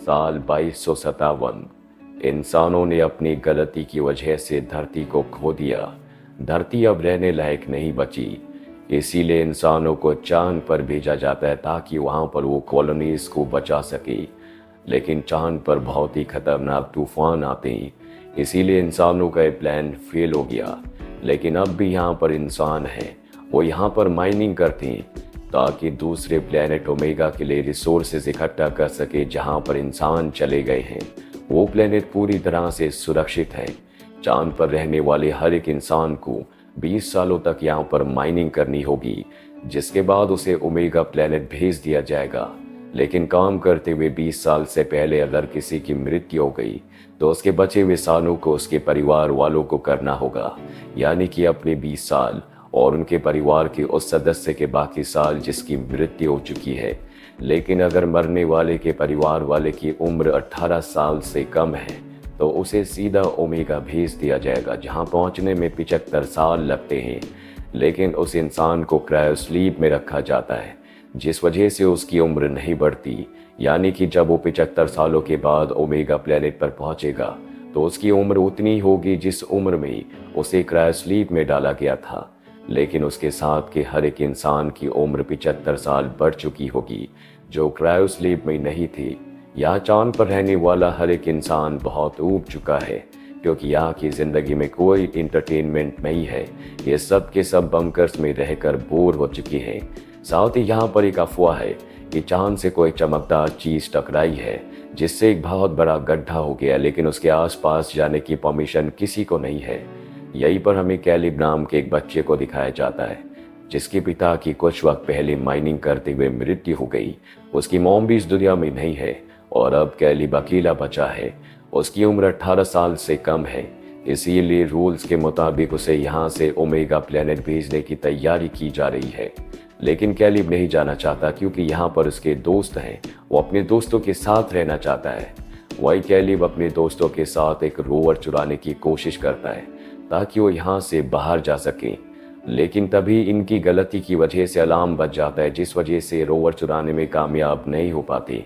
साल 2257 इंसानों ने अपनी गलती की वजह से धरती को खो दिया। धरती अब रहने लायक नहीं बची। इसीलिए इंसानों को चांद पर भेजा जाता है ताकि वहां पर वो कॉलोनीज को बचा सके। लेकिन चांद पर बहुत ही खतरनाक तूफान आते हैं, इसीलिए इंसानों का ये प्लान फेल हो गया। लेकिन अब भी यहाँ पर इंसान हैं, वो यहाँ पर माइनिंग करते हैं ताकि दूसरे प्लेनेट ओमेगा के लिए रिसोर्सेज इकट्ठा कर सके जहाँ पर इंसान चले गए हैं। वो प्लेनेट पूरी तरह से सुरक्षित है। चांद पर रहने वाले हर एक इंसान को 20 सालों तक यहाँ पर माइनिंग करनी होगी, जिसके बाद उसे ओमेगा प्लेनेट भेज दिया जाएगा। लेकिन काम करते हुए 20 साल से पहले अगर किसी की मृत्यु हो गई तो उसके बचे हुए सालों को उसके परिवार वालों को करना होगा, यानी कि अपने 20 साल और उनके परिवार के उस सदस्य के बाकी साल जिसकी मृत्यु हो चुकी है। लेकिन अगर मरने वाले के परिवार वाले की उम्र 18 साल से कम है तो उसे सीधा ओमेगा भेज दिया जाएगा, जहां पहुंचने में 75 साल लगते हैं। लेकिन उस इंसान को क्रायोस्लीप में रखा जाता है, जिस वजह से उसकी उम्र नहीं बढ़ती। यानी कि जब वो 75 सालों के बाद ओमेगा प्लेनेट पर पहुंचेगा तो उसकी उम्र उतनी होगी जिस उम्र में उसे क्रायोस्लीप में डाला गया था। लेकिन उसके साथ के हर एक इंसान की उम्र 75 साल बढ़ चुकी होगी, जो क्रायोस्लीप में नहीं थी। यहाँ चांद पर रहने वाला हर एक इंसान बहुत ऊब चुका है, क्योंकि यहाँ की ज़िंदगी में कोई इंटरटेनमेंट नहीं है। ये सब के सब बंकर्स में रहकर बोर हो चुके हैं। साथ ही यहाँ पर एक अफवाह है कि चांद से कोई चमकदार चीज़ टकराई है, जिससे एक बहुत बड़ा गड्ढा हो गया, लेकिन उसके आसपास जाने की परमिशन किसी को नहीं है। यहीं पर हमें कैलिब नाम के एक बच्चे को दिखाया जाता है, जिसके पिता की कुछ वक्त पहले माइनिंग करते हुए मृत्यु हो गई। उसकी मॉम भी इस दुनिया में नहीं है और अब कैलिब अकेला बचा है। उसकी उम्र 18 साल से कम है, इसीलिए रूल्स के मुताबिक उसे यहाँ से ओमेगा प्लेनेट भेजने की तैयारी की जा रही है। लेकिन कैलिब नहीं जाना चाहता, क्योंकि यहाँ पर उसके दोस्त हैं। वो अपने दोस्तों के साथ रहना चाहता है। वही कैलिब अपने दोस्तों के साथ एक रोवर चुराने की कोशिश करता है ताकि वो यहाँ से बाहर जा सके। लेकिन तभी इनकी गलती की वजह से अलार्म बज जाता है, जिस वजह से रोवर चुराने में कामयाब नहीं हो पाते।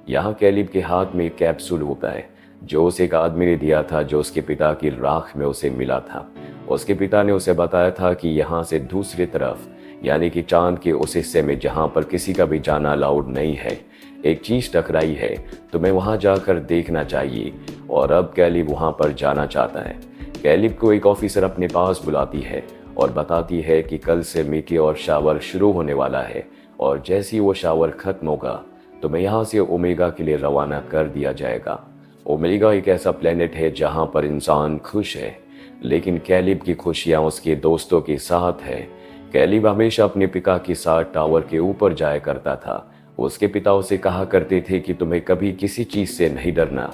यहाँ कैलिब के हाथ में एक कैप्सूल होता है, जो उसे एक आदमी ने दिया था, जो उसके पिता की राख में उसे मिला था। उसके पिता ने उसे बताया था कि यहाँ से दूसरी तरफ, यानी कि चांद के उस हिस्से में जहाँ पर किसी का भी जाना अलाउड नहीं है, एक चीज़ टकराई है, तो मैं वहाँ जाकर देखना चाहिए। और अब कैलिब वहाँ पर जाना चाहता है। कैलिब को एक ऑफिसर अपने पास बुलाती है और बताती है कि कल से मीटियोर शावर शुरू होने वाला है, और जैसे ही वो शावर खत्म होगा तो मैं यहाँ से ओमेगा के लिए रवाना कर दिया जाएगा। ओमेगा एक ऐसा प्लेनेट है जहाँ पर इंसान खुश है, लेकिन कैलिब की खुशियाँ उसके दोस्तों के साथ है। कैलिब हमेशा अपने पिता के साथ टावर के ऊपर जाया करता था। उसके पिता उसे कहा करते थे कि तुम्हें कभी किसी चीज़ से नहीं डरना।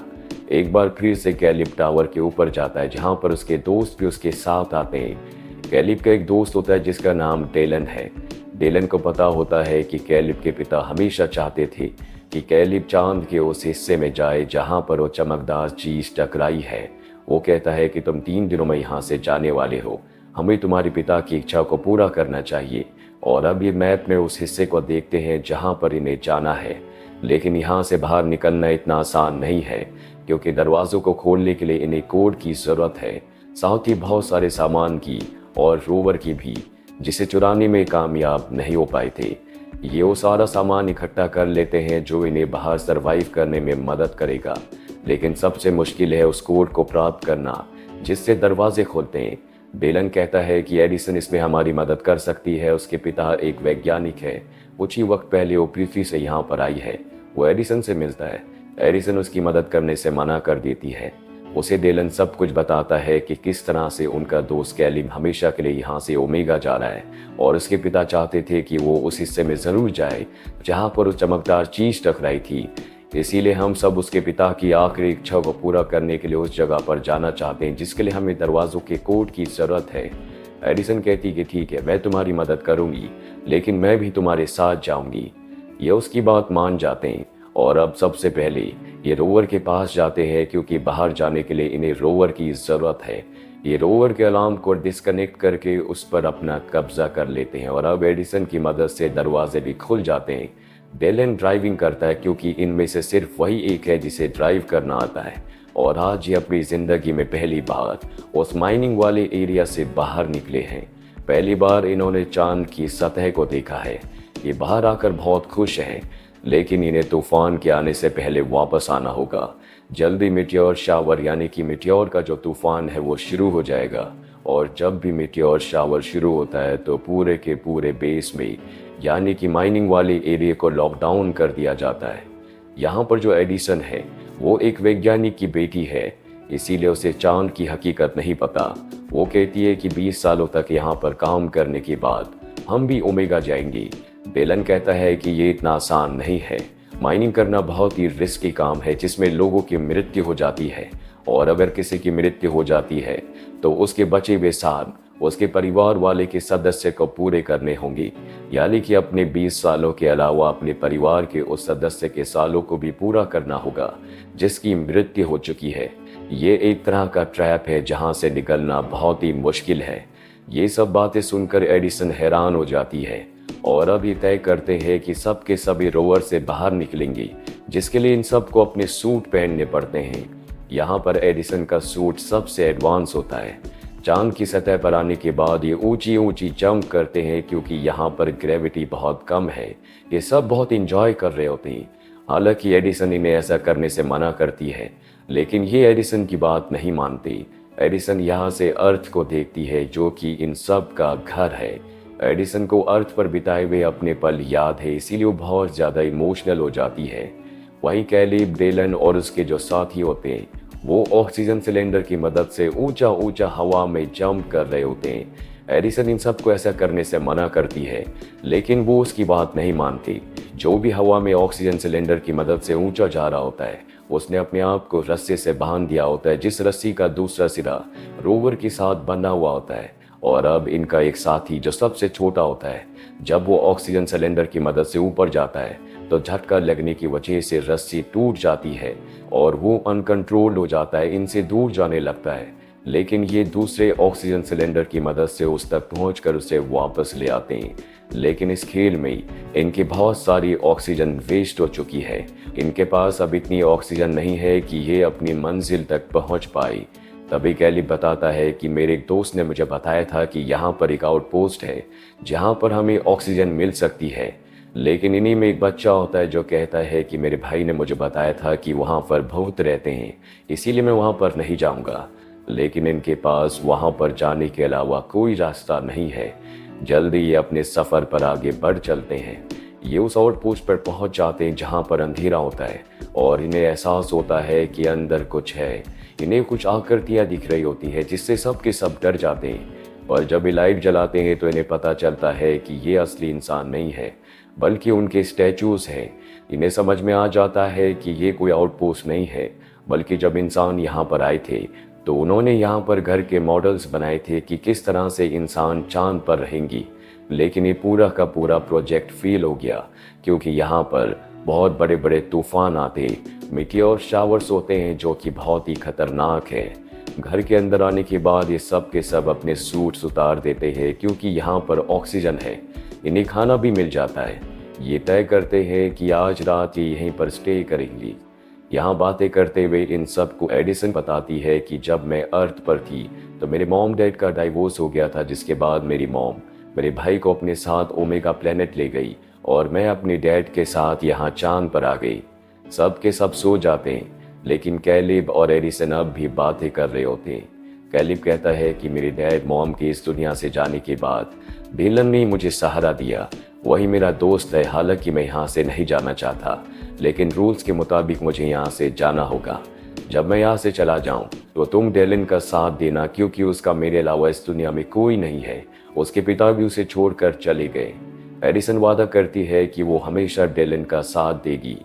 एक बार फिर से कैलिब टावर के ऊपर जाता है, जहाँ पर उसके दोस्त भी उसके साथ आते हैं। कैलिब का एक दोस्त होता है जिसका नाम डेलन है। डेलन को पता होता है कि कैलिब के पिता हमेशा चाहते थे कि कैलिब चांद के उस हिस्से में जाए जहाँ पर वो चमकदार चीज़ टकराई है। वो कहता है कि तुम 3 दिनों में यहाँ से जाने वाले हो, हमें तुम्हारे पिता की इच्छा को पूरा करना चाहिए। और अब ये मैप में उस हिस्से को देखते हैं जहाँ पर इन्हें जाना है। लेकिन यहाँ से बाहर निकलना इतना आसान नहीं है, क्योंकि दरवाज़ों को खोलने के लिए इन्हें कोड की ज़रूरत है, साथ ही बहुत सारे सामान की और रोवर की भी, जिसे चुराने में कामयाब नहीं हो पाए थे। ये वो सारा सामान इकट्ठा कर लेते हैं जो इन्हें बाहर सरवाइव करने में मदद करेगा। लेकिन सबसे मुश्किल है उस कोड को प्राप्त करना जिससे दरवाजे खोलते हैं। डेलन कहता है कि एडिसन इसमें हमारी मदद कर सकती है। उसके पिता एक वैज्ञानिक है, कुछ ही वक्त पहले वो पृथ्वी से यहाँ पर आई है। वो एडिसन से मिलता है। एडिसन उसकी मदद करने से मना कर देती है। उसे डेलन सब कुछ बताता है कि किस तरह से उनका दोस्त कैलिब हमेशा के लिए यहाँ से ओमेगा जा रहा है, और उसके पिता चाहते थे कि वो उस हिस्से में ज़रूर जाए जहाँ पर उस चमकदार चीज़ टकराई थी। इसीलिए हम सब उसके पिता की आखिरी इच्छा को पूरा करने के लिए उस जगह पर जाना चाहते हैं, जिसके लिए हमें दरवाज़ों के कोड की ज़रूरत है। एडिसन कहती कि ठीक है, मैं तुम्हारी मदद करूँगी, लेकिन मैं भी तुम्हारे साथ जाऊँगी। ये उसकी बात मान जाते हैं और अब सबसे पहले ये रोवर के पास जाते हैं, क्योंकि बाहर जाने के लिए इन्हें रोवर की ज़रूरत है। ये रोवर के अलार्म को डिस्कनेक्ट करके उस पर अपना कब्जा कर लेते हैं और अब एडिसन की मदद से दरवाजे भी खुल जाते हैं। डेलन ड्राइविंग करता है क्योंकि इनमें से सिर्फ वही एक है जिसे ड्राइव करना आता है, और आज ये अपनी ज़िंदगी में पहली बार उस माइनिंग वाले एरिया से बाहर निकले हैं। पहली बार इन्होंने चांद की सतह को देखा है। ये बाहर आकर बहुत खुश हैं, लेकिन इन्हें तूफान के आने से पहले वापस आना होगा। जल्दी मीटियोर शावर यानी कि मीटियोर का जो तूफान है वो शुरू हो जाएगा, और जब भी मीटियोर शावर शुरू होता है तो पूरे के पूरे बेस में यानी कि माइनिंग वाले एरिया को लॉकडाउन कर दिया जाता है। यहाँ पर जो एडिसन है वो एक वैज्ञानिक की बेटी है, इसीलिए उसे चांद की हकीकत नहीं पता। वो कहती है कि 20 सालों तक यहाँ पर काम करने के बाद हम भी ओमेगा जाएंगे। डेलन कहता है कि ये इतना आसान नहीं है। माइनिंग करना बहुत ही रिस्की काम है जिसमें लोगों की मृत्यु हो जाती है, और अगर किसी की मृत्यु हो जाती है तो उसके बचे हुए साल उसके परिवार वाले के सदस्य को पूरे करने होंगे, यानी कि अपने 20 सालों के अलावा अपने परिवार के उस सदस्य के सालों को भी पूरा करना होगा जिसकी मृत्यु हो चुकी है। ये एक तरह का ट्रैप है जहां से निकलना बहुत ही मुश्किल है। ये सब बातें सुनकर एडिसन हैरान हो जाती है, और अब ये तय करते हैं कि सब के सभी रोवर से बाहर निकलेंगे, जिसके लिए इन सबको अपने सूट पहनने पड़ते हैं। यहाँ पर एडिसन का सूट सबसे एडवांस होता है। चांद की सतह पर आने के बाद ये ऊंची ऊंची जंप करते हैं क्योंकि यहाँ पर ग्रेविटी बहुत कम है। ये सब बहुत इंजॉय कर रहे होते हैं। हालांकि एडिसन इन्हें ऐसा करने से मना करती है, लेकिन ये एडिसन की बात नहीं मानती। एडिसन यहाँ से अर्थ को देखती है जो कि इन सब का घर है। एडिसन को अर्थ पर बिताए हुए अपने पल याद है, इसीलिए वो बहुत ज़्यादा इमोशनल हो जाती है। वहीं कैलिब, डेलन और उसके जो साथी होते हैं वो ऑक्सीजन सिलेंडर की मदद से ऊंचा ऊंचा हवा में जंप कर रहे होते हैं। एडिसन इन सबको ऐसा करने से मना करती है, लेकिन वो उसकी बात नहीं मानती। जो भी हवा में ऑक्सीजन सिलेंडर की मदद से ऊंचा जा रहा होता है उसने अपने आप को रस्से से बांध दिया होता है, जिस रस्सी का दूसरा सिरा रोवर के साथ बंधा हुआ होता है। और अब इनका एक साथी जो सबसे छोटा होता है, जब वो ऑक्सीजन सिलेंडर की मदद से ऊपर जाता है तो झटका लगने की वजह से रस्सी टूट जाती है और वो अनकंट्रोल्ड हो जाता है, इनसे दूर जाने लगता है। लेकिन ये दूसरे ऑक्सीजन सिलेंडर की मदद से उस तक पहुंचकर उसे वापस ले आते हैं। लेकिन इस खेल में इनकी बहुत सारी ऑक्सीजन वेस्ट हो चुकी है। इनके पास अब इतनी ऑक्सीजन नहीं है कि ये अपनी मंजिल तक पहुंच पाए। तभी कैलिब बताता है कि मेरे एक दोस्त ने मुझे बताया था कि यहाँ पर एक आउटपोस्ट है जहाँ पर हमें ऑक्सीजन मिल सकती है। लेकिन इन्हीं में एक बच्चा होता है जो कहता है कि मेरे भाई ने मुझे बताया था कि वहाँ पर भूत रहते हैं, इसीलिए मैं वहाँ पर नहीं जाऊँगा। लेकिन इनके पास वहाँ पर जाने के अलावा कोई रास्ता नहीं है। जल्दी ये अपने सफ़र पर आगे बढ़ चलते हैं। ये उस आउटपोस्ट पर पहुँच जाते हैं जहाँ पर अंधेरा होता है और इन्हें एहसास होता है कि अंदर कुछ है। इन्हें कुछ आकृतियाँ दिख रही होती है जिससे सब के सब डर जाते हैं। और जब ये लाइट जलाते हैं तो इन्हें पता चलता है कि ये असली इंसान नहीं है बल्कि उनके स्टैचूज हैं। इन्हें समझ में आ जाता है कि ये कोई आउटपोस्ट नहीं है, बल्कि जब इंसान यहाँ पर आए थे तो उन्होंने यहाँ पर घर के मॉडल्स बनाए थे कि किस तरह से इंसान चांद पर रहेंगी। लेकिन ये पूरा का पूरा प्रोजेक्ट फेल हो गया क्योंकि यहाँ पर बहुत बड़े बड़े तूफान आते, मीटियोर शावर्स होते हैं जो कि बहुत ही खतरनाक है। घर के अंदर आने के बाद ये सब के सब अपने सूट्स उतार देते हैं क्योंकि यहाँ पर ऑक्सीजन है, इन्हें खाना भी मिल जाता है। ये तय करते हैं कि आज रात ये यहीं पर स्टे करेंगी। यहाँ बातें करते हुए इन सब को एडिसन बताती है कि जब मैं अर्थ पर थी तो मेरे मॉम डैड का डाइवोर्स हो गया था, जिसके बाद मेरी मॉम मेरे भाई को अपने साथ ओमेगा प्लेनेट ले गई और मैं अपने डैड के साथ यहाँ चांद पर आ गई। सब के सब सो जाते हैं, लेकिन कैलिब और एडिसन अब भी बातें कर रहे होते हैं। कैलिब कहता है कि मेरे डैड मॉम के इस दुनिया से जाने के बाद डेलन ने मुझे सहारा दिया, वही मेरा दोस्त है। हालांकि मैं यहाँ से नहीं जाना चाहता, लेकिन रूल्स के मुताबिक मुझे यहाँ से जाना होगा। जब मैं यहाँ से चला जाऊँ तो तुम डेलन का साथ देना क्योंकि उसका मेरे अलावा इस दुनिया में कोई नहीं है। उसके पिता भी उसे छोड़कर चले गए। एडिसन वादा करती है कि वो हमेशा डेलन का साथ देगी।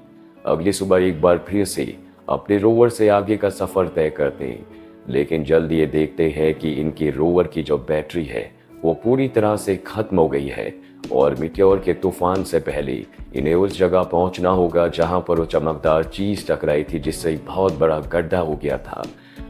अगली सुबह एक बार फिर से अपने रोवर से आगे का सफ़र तय करते हैं, लेकिन जल्द ये देखते हैं कि इनकी रोवर की जो बैटरी है वो पूरी तरह से ख़त्म हो गई है और मीटियोर के तूफान से पहले इन्हें उस जगह पहुंचना होगा जहां पर वो चमकदार चीज़ टकराई थी जिससे एक बहुत बड़ा गड्ढा हो गया था।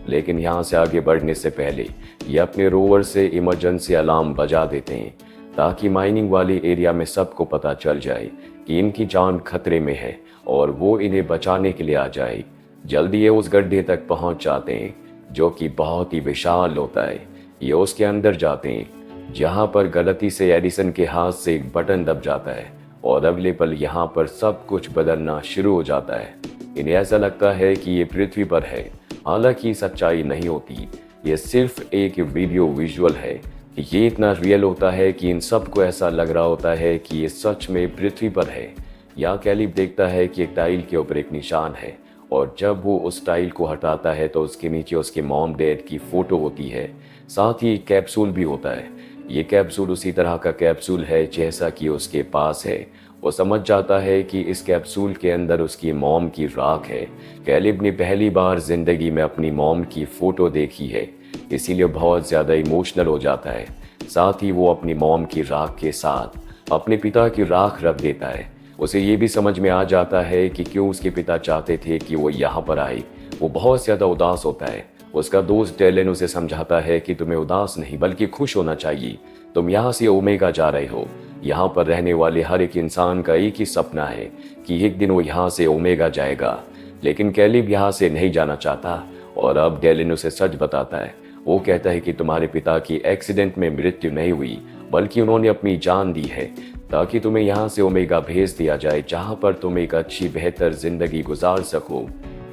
लेकिन यहां से आगे बढ़ने से पहले ये अपने रोवर से इमरजेंसी अलार्म बजा देते हैं। ताकि माइनिंग वाले एरिया में सबको पता चल जाए कि इनकी जान खतरे में है और वो इन्हें बचाने के लिए आ जाए। जल्दी ये उस गड्ढे तक पहुंच जाते हैं जो कि बहुत ही विशाल होता है। ये उसके अंदर जाते हैं जहां पर गलती से एडिसन के हाथ से एक बटन दब जाता है और अगले पल यहाँ पर सब कुछ बदलना शुरू हो जाता है। इन्हें ऐसा लगता है कि ये पृथ्वी पर है, हालांकि सच्चाई नहीं होती। ये सिर्फ एक वीडियो विजुअल है। ये इतना रियल होता है कि इन सबको ऐसा लग रहा होता है कि ये सच में पृथ्वी पर है। यहाँ कैलिब देखता है कि एक टाइल के ऊपर एक निशान है और जब वो उस टाइल को हटाता है तो उसके नीचे उसके मॉम डैड की फोटो होती है, साथ ही कैप्सूल भी होता है। ये कैप्सूल उसी तरह का कैप्सूल है जैसा कि उसके पास है। वो समझ जाता है कि इस कैप्सूल के अंदर उसकी मॉम की राख है। कैलिब ने पहली बार जिंदगी में अपनी मॉम की फोटो देखी है, इसीलिए बहुत ज़्यादा इमोशनल हो जाता है। साथ ही वो अपनी मॉम की राख के साथ अपने पिता की राख रख देता है। उसे ये भी समझ में आ जाता है कि क्यों उसके पिता चाहते थे कि वो यहाँ पर आए। वो बहुत ज़्यादा उदास होता है। उसका दोस्त डेलन उसे समझाता है कि तुम्हें उदास नहीं बल्कि खुश होना चाहिए। तुम यहाँ से ओमेगा जा रहे हो। यहाँ पर रहने वाले हर एक इंसान का एक ही सपना है कि एक दिन वो यहाँ से ओमेगा जाएगा, लेकिन कैलिब यहाँ से नहीं जाना चाहता और अब डेलन उसे सच बताता है। वो कहता है कि तुम्हारे पिता की एक्सीडेंट में मृत्यु नहीं हुई बल्कि उन्होंने अपनी जान दी है ताकि तुम्हें यहाँ से ओमेगा भेज दिया जाए जहाँ पर तुम एक अच्छी बेहतर जिंदगी गुजार सको।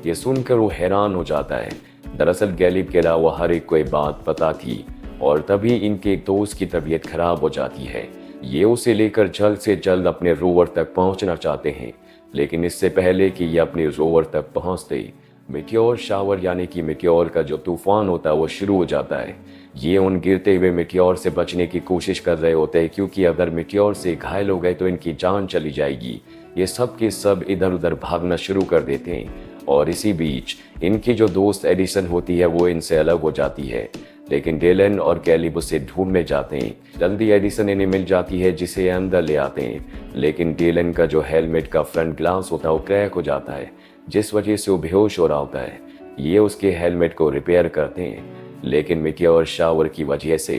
ये सुनकर वो हैरान हो जाता है। दरअसल कैलिब के अलावा हर एक को ये बात पता थी और तभी इनके एक दोस्त की तबीयत खराब हो जाती है। ये उसे लेकर जल्द से जल्द अपने रोवर तक पहुंचना चाहते हैं, लेकिन इससे पहले कि ये अपने रोवर तक पहुंचते मिटियोर शावर यानी कि मिटियोर का जो तूफान होता है वो शुरू हो जाता है। ये उन गिरते हुए मिटियोर से बचने की कोशिश कर रहे होते हैं क्योंकि अगर मिटियोर से घायल हो गए तो इनकी जान चली जाएगी। ये सब के सब इधर उधर भागना शुरू कर देते हैं और इसी बीच इनकी जो दोस्त एडिसन होती है वो इनसे अलग हो जाती है, लेकिन डेलन और कैलिब उसे ढूंढने जाते हैं। जल्दी एडिसन इन्हें मिल जाती है जिसे अंदर ले आते हैं, लेकिन डेलन का जो हेलमेट का फ्रंट ग्लास होता है वो क्रैक हो जाता है जिस वजह से वो बेहोश हो रहा होता है। ये उसके हेलमेट को रिपेयर करते हैं, लेकिन मिटियोर शावर की वजह से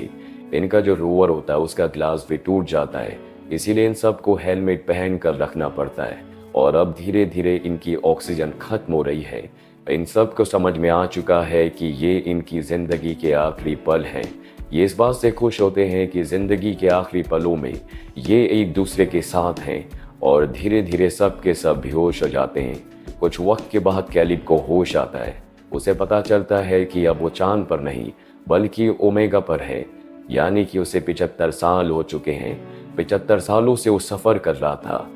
इनका जो रोवर होता है उसका ग्लास भी टूट जाता है, इसीलिए इन सबको हेलमेट पहन कर रखना पड़ता है और अब धीरे धीरे इनकी ऑक्सीजन खत्म हो रही है। इन सब को समझ में आ चुका है कि ये इनकी ज़िंदगी के आखिरी पल हैं। ये इस बात से खुश होते हैं कि ज़िंदगी के आखिरी पलों में ये एक दूसरे के साथ हैं और धीरे धीरे सब के सब बेहोश हो जाते हैं। कुछ वक्त के बाद कैलिब को होश आता है। उसे पता चलता है कि अब वो चांद पर नहीं बल्कि ओमेगा पर है, यानी कि उसे 75 साल हो चुके हैं। 75 सालों से वो सफ़र कर रहा था।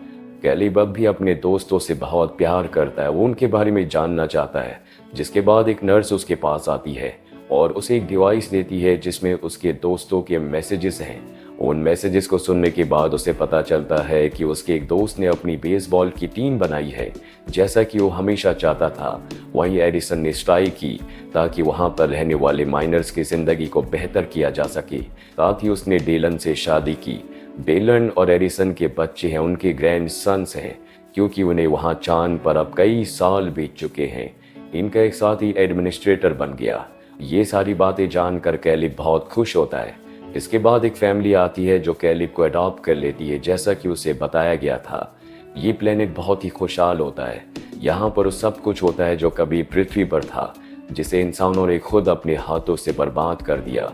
कैलिब अब भी अपने दोस्तों से बहुत प्यार करता है, वो उनके बारे में जानना चाहता है। जिसके बाद एक नर्स उसके पास आती है और उसे एक डिवाइस देती है जिसमें उसके दोस्तों के मैसेजेस हैं। उन मैसेजेस को सुनने के बाद उसे पता चलता है कि उसके एक दोस्त ने अपनी बेसबॉल की टीम बनाई है जैसा कि वो हमेशा चाहता था। वहीं एडिसन ने स्ट्राइक की ताकि वहां पर रहने वाले माइनर्स की ज़िंदगी को बेहतर किया जा सके। साथ ही उसने डेलन से शादी की। डेलन और एडिसन के बच्चे हैं, उनके ग्रैंड सन्स हैं, क्योंकि उन्हें वहां चांद पर अब कई साल बीत चुके हैं। इनका एक साथी एडमिनिस्ट्रेटर बन गया। ये सारी बातें जानकर कैलिब बहुत खुश होता है। इसके बाद एक फैमिली आती है जो कैलिब को अडॉप्ट कर लेती है जैसा कि उसे बताया गया था। ये प्लेनेट बहुत ही खुशहाल होता है। यहाँ पर सब कुछ होता है जो कभी पृथ्वी पर था, जिसे इंसानों ने खुद अपने हाथों से बर्बाद कर दिया।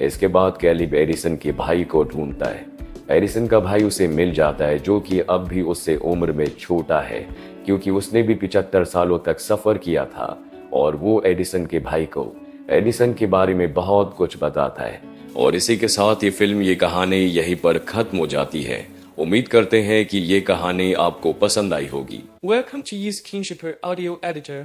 इसके बाद कैलिब एडिसन के भाई को ढूंढता है। एडिसन का भाई उसे मिल जाता है जो कि अब भी उससे उम्र में छोटा है, क्योंकि उसने भी 75 सालों तक सफ़र किया था और वो एडिसन के भाई को एडिसन के बारे में बहुत कुछ बताता है। और इसी के साथ ये फिल्म, ये कहानी यहीं पर खत्म हो जाती है। उम्मीद करते हैं कि ये कहानी आपको पसंद आई होगी। Welcome to use Kingshipper Audio Editor.